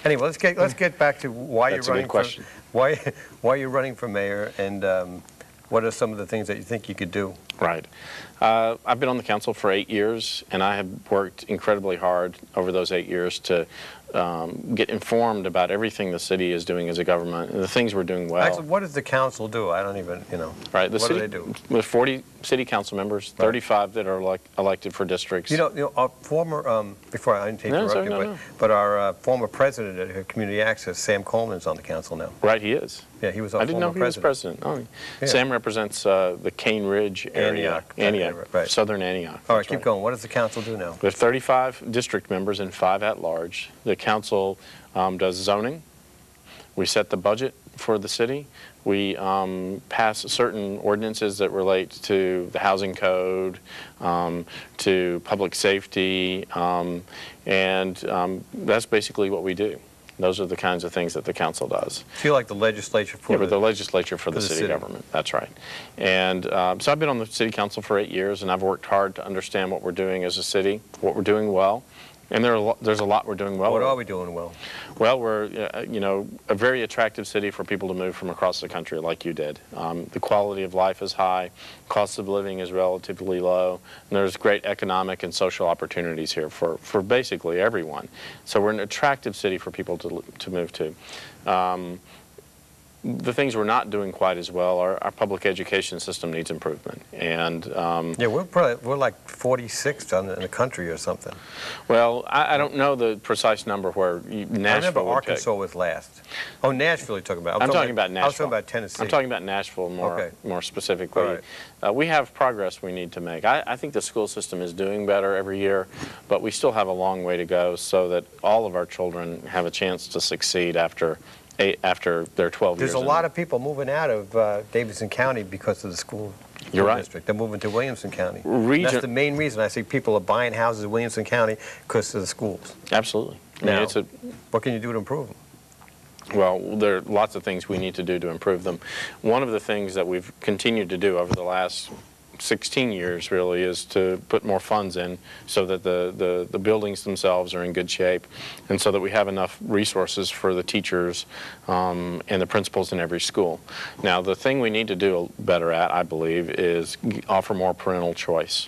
Anyway, let's get back to why you're running for why you're running for mayor, and what are some of the things that you think you could do? Right. I've been on the council for 8 years, and I have worked incredibly hard over those 8 years to get informed about everything the city is doing as a government and the things we're doing well. Actually, what does the council do? I don't even, Right. What do they do? With 40 city council members, 35 that are elected for districts. Our former, before I interrupt you, but our former president of Community Access, Sam Coleman's on the council now. Right, he is. Yeah, he was our I didn't know he was president. Oh, yeah. Sam represents the Cane Ridge area. Antioch, right. Southern Antioch. All right, keep going. What does the council do now? We have 35 district members and 5 at-large. The council does zoning. We set the budget for the city. We pass certain ordinances that relate to the housing code, to public safety, and that's basically what we do. Those are the kinds of things that the council does. So you're like the legislature for the legislature for the city government. That's right. And so I've been on the city council for 8 years, and I've worked hard to understand what we're doing as a city, what we're doing well. And there's a lot we're doing well. What are we doing well? Well, we're a very attractive city for people to move from across the country like you did. The quality of life is high, cost of living is relatively low, and there's great economic and social opportunities here for basically everyone. So we're an attractive city for people to move to. The things we're not doing quite as well, our public education system needs improvement. And yeah, we're like 46th in the country or something. Well, I don't know the precise number where Nashville I remember Arkansas was last. Oh, Nashville you're talking about. I'm talking about Nashville. I was talking about Tennessee. I'm talking about Nashville more specifically. Right. We have progress we need to make. I think the school system is doing better every year, but we still have a long way to go so that all of our children have a chance to succeed after their 12 years. There's a lot of people moving out of Davidson County because of the school district. They're moving to Williamson County. That's the main reason I see people are buying houses in Williamson County because of the schools. Absolutely. Now, what can you do to improve them? Well, there are lots of things we need to do to improve them. One of the things that we've continued to do over the last 16 years really is to put more funds in so that the buildings themselves are in good shape and so that we have enough resources for the teachers and the principals in every school. Now, the thing we need to do better at, I believe, is offer more parental choice.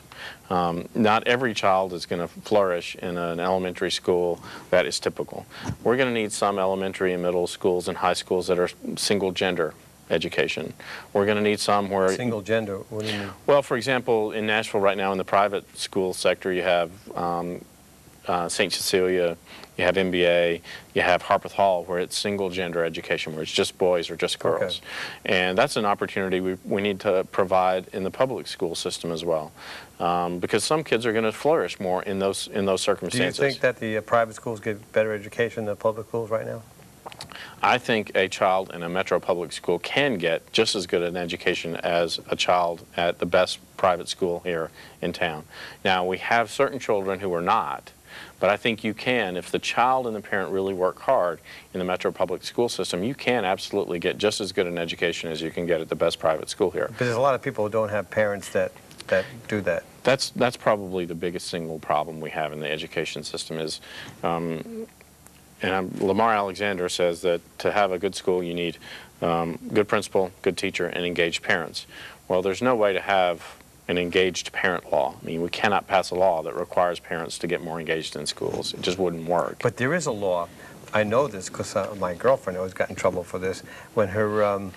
Not every child is going to flourish in an elementary school that is typical. We're going to need some elementary and middle schools and high schools that are single gender education. We're going to need some where... Single gender, what do you mean? Well, for example, in Nashville right now in the private school sector you have St. Cecilia, you have MBA, you have Harpeth Hall where it's single gender education, where it's just boys or just girls. Okay. And that's an opportunity we need to provide in the public school system as well. Because some kids are going to flourish more in those circumstances. Do you think that the private schools get better education than public schools right now? I think a child in a metro public school can get just as good an education as a child at the best private school here in town. Now, we have certain children who are not, but I think you can, if the child and the parent really work hard in the metro public school system, you can absolutely get just as good an education as you can get at the best private school here. Because there's a lot of people who don't have parents that do that. That's probably the biggest single problem we have in the education system is and Lamar Alexander says that to have a good school you need good principal, good teacher, and engaged parents. Well, there's no way to have an engaged parent law. I mean, we cannot pass a law that requires parents to get more engaged in schools. It just wouldn't work. But there is a law. I know this because my girlfriend always got in trouble for this when her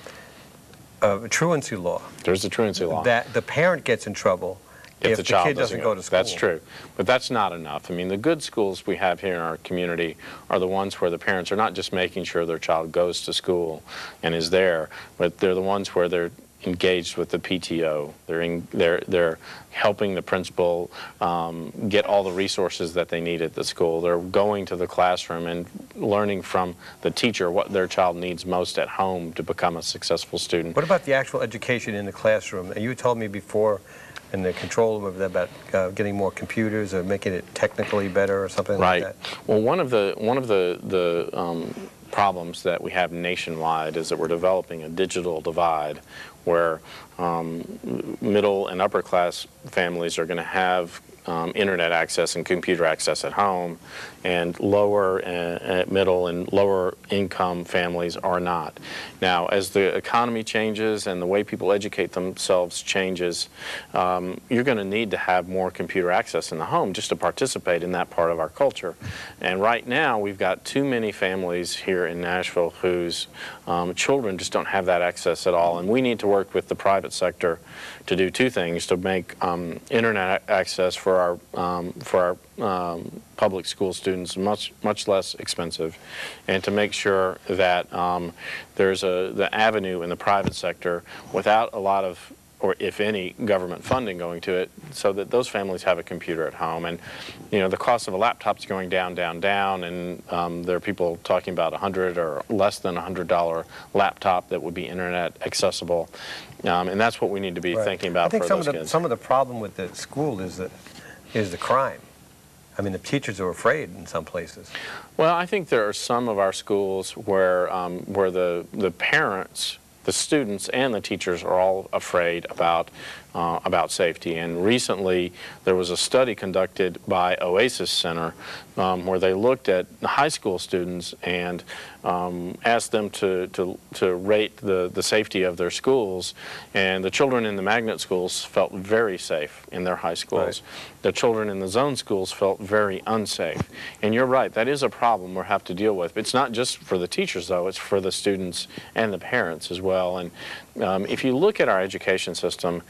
truancy law. There's the truancy law. That the parent gets in trouble if the kid doesn't go to school. That's true. But that's not enough. I mean, the good schools we have here in our community are the ones where the parents are not just making sure their child goes to school and is there, but they're the ones where they're engaged with the PTO. They're helping the principal get all the resources that they need at the school. They're going to the classroom and learning from the teacher what their child needs most at home to become a successful student. What about the actual education in the classroom? You told me before in the control room about getting more computers or making it technically better or something like that. Well, one of the problems that we have nationwide is that we're developing a digital divide where middle and upper class families are going to have internet access and computer access at home, and lower, middle, and lower income families are not. Now, as the economy changes and the way people educate themselves changes, you're going to need to have more computer access in the home just to participate in that part of our culture. And right now, we've got too many families here in Nashville whose children just don't have that access at all. And we need to work with the private sector to do two things: to make internet access for our public school students much less expensive, and to make sure that there's the avenue in the private sector without a lot of, or if any, government funding going to it, so that those families have a computer at home. And the cost of a laptop is going down, down, down, and there are people talking about $100 or less than $100 laptop that would be internet accessible, and that's what we need to be thinking about for those kids. Some of the problem with the school is the crime. I mean, the teachers are afraid in some places. Well, I think there are some of our schools where the parents, the students, and the teachers are all afraid about safety. And recently, there was a study conducted by Oasis Center where they looked at high school students and asked them to rate the safety of their schools. And the children in the magnet schools felt very safe in their high schools. Right. The children in the zone schools felt very unsafe. And you're right, that is a problem we'll have to deal with. It's not just for the teachers, though, it's for the students and the parents as well. And if you look at our education system,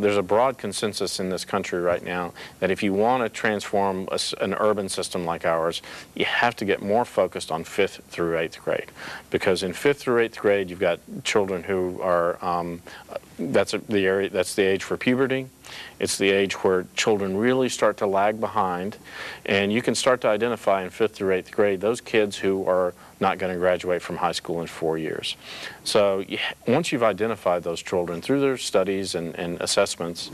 there's a broad consensus in this country right now that if you want to transform an urban system like ours, you have to get more focused on 5th through 8th grade. Because in 5th through 8th grade, you've got children who are, that's the age for puberty. It's the age where children really start to lag behind, and you can start to identify in 5th through 8th grade those kids who are not going to graduate from high school in 4 years. So once you've identified those children through their studies and assessments,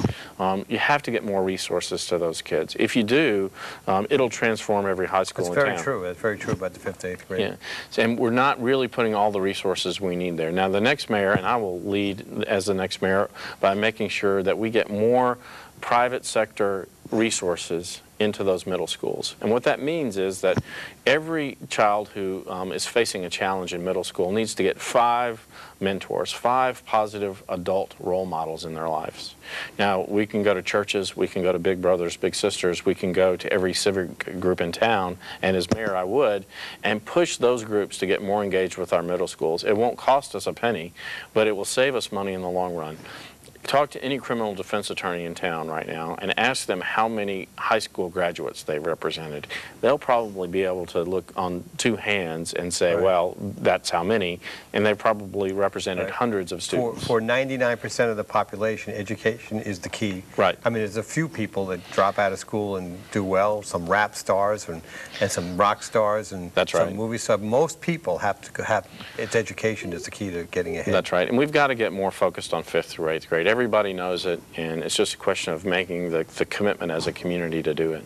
you have to get more resources to those kids. If you do, it'll transform every high school in town. That's very true. That's very true about the 5th to 8th grade. Yeah. So, and we're not really putting all the resources we need there. Now, the next mayor, and I will lead as the next mayor by making sure that we get more private sector resources into those middle schools. And what that means is that every child who is facing a challenge in middle school needs to get 5 mentors, 5 positive adult role models in their lives. Now, we can go to churches, we can go to Big Brothers, Big Sisters, we can go to every civic group in town, and as mayor I would, and push those groups to get more engaged with our middle schools. It won't cost us a penny, but it will save us money in the long run. Talk to any criminal defense attorney in town right now and ask them how many high school graduates they've represented. They'll probably be able to look on 2 hands and say, well, that's how many, and they've probably represented hundreds of students. For 99% of the population, education is the key. Right. I mean, there's a few people that drop out of school and do well, some rap stars and some rock stars and some movie stars. Most people have to have, it's education is the key to getting ahead. That's right, and we've got to get more focused on 5th through 8th grade. Everybody knows it, and it's just a question of making the commitment as a community to do it.